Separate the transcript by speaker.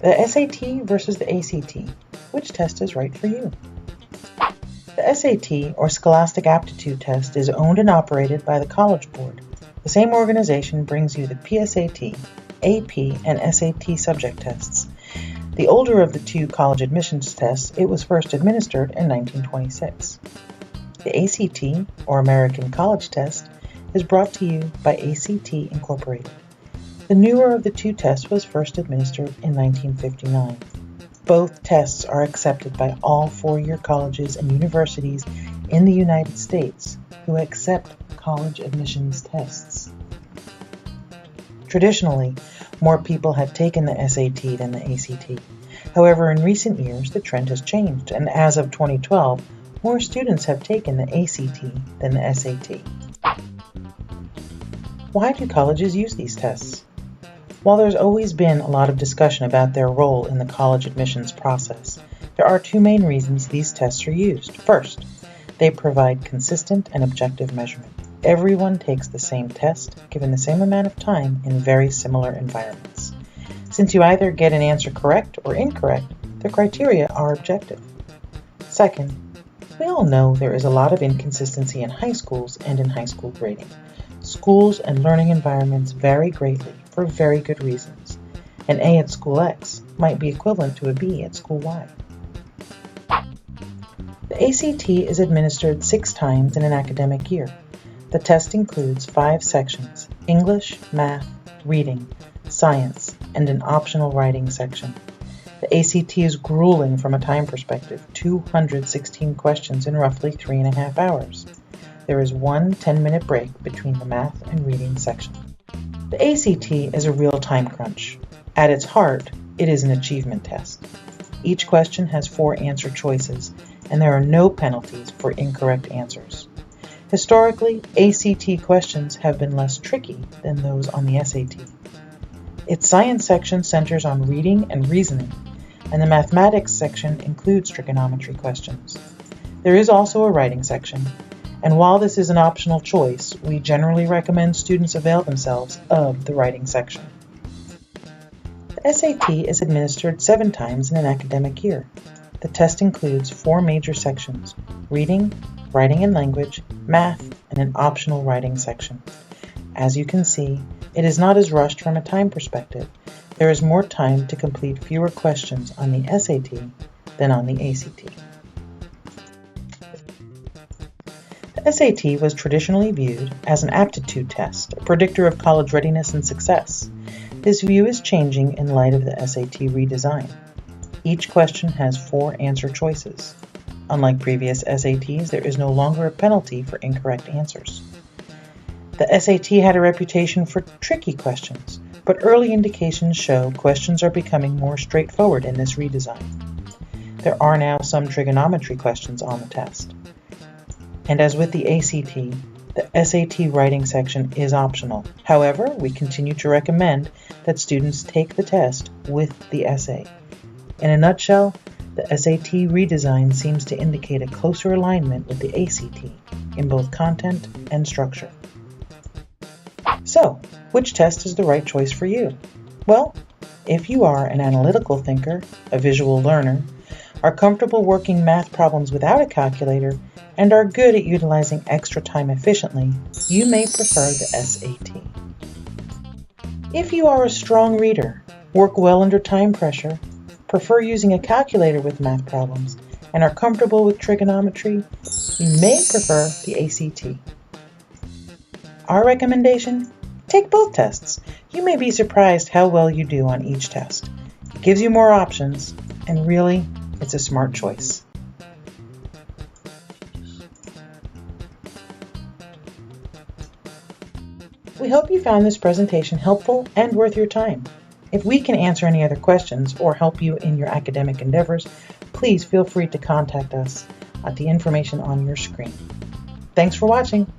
Speaker 1: The SAT versus the ACT. Which test is right for you? The SAT, or Scholastic Aptitude Test, is owned and operated by the College Board. The same organization brings you the PSAT, AP, and SAT subject tests. The older of the two college admissions tests, it was first administered in 1926. The ACT, or American College Test, is brought to you by ACT Incorporated. The newer of the two tests was first administered in 1959. Both tests are accepted by all four-year colleges and universities in the United States who accept college admissions tests. Traditionally, more people have taken the SAT than the ACT. However, in recent years, the trend has changed, and as of 2012, more students have taken the ACT than the SAT. Why do colleges use these tests? While there's always been a lot of discussion about their role in the college admissions process, there are two main reasons these tests are used. First, they provide consistent and objective measurement. Everyone takes the same test, given the same amount of time in very similar environments. Since you either get an answer correct or incorrect, the criteria are objective. Second, we all know there is a lot of inconsistency in high schools and in high school grading. Schools and learning environments vary greatly for very good reasons. An A at school X might be equivalent to a B at school Y. The ACT is administered 6 times in an academic year. The test includes 5 sections: English, math, reading, science, and an optional writing section. The ACT is grueling from a time perspective, 216 questions in roughly 3.5 hours. There is one 10-minute break between the math and reading section. The ACT is a real time crunch. At its heart, it is an achievement test. Each question has 4 answer choices, and there are no penalties for incorrect answers. Historically, ACT questions have been less tricky than those on the SAT. Its science section centers on reading and reasoning, and the mathematics section includes trigonometry questions. There is also a writing section, and while this is an optional choice, we generally recommend students avail themselves of the writing section. The SAT is administered 7 times in an academic year. The test includes 4 major sections: reading, writing and language, math, and an optional writing section. As you can see, it is not as rushed from a time perspective. There is more time to complete fewer questions on the SAT than on the ACT. The SAT was traditionally viewed as an aptitude test, a predictor of college readiness and success. This view is changing in light of the SAT redesign. Each question has 4 answer choices. Unlike previous SATs, there is no longer a penalty for incorrect answers. The SAT had a reputation for tricky questions, but early indications show questions are becoming more straightforward in this redesign. There are now some trigonometry questions on the test. And as with the ACT, the SAT writing section is optional. However, we continue to recommend that students take the test with the essay. In a nutshell, the SAT redesign seems to indicate a closer alignment with the ACT in both content and structure. So, which test is the right choice for you? Well, if you are an analytical thinker, a visual learner, are comfortable working math problems without a calculator, and are good at utilizing extra time efficiently, you may prefer the SAT. If you are a strong reader, work well under time pressure, prefer using a calculator with math problems, and are comfortable with trigonometry, you may prefer the ACT. Our recommendation? Take both tests. You may be surprised how well you do on each test. It gives you more options, and really, it's a smart choice. We hope you found this presentation helpful and worth your time. If we can answer any other questions or help you in your academic endeavors, please feel free to contact us at the information on your screen. Thanks for watching.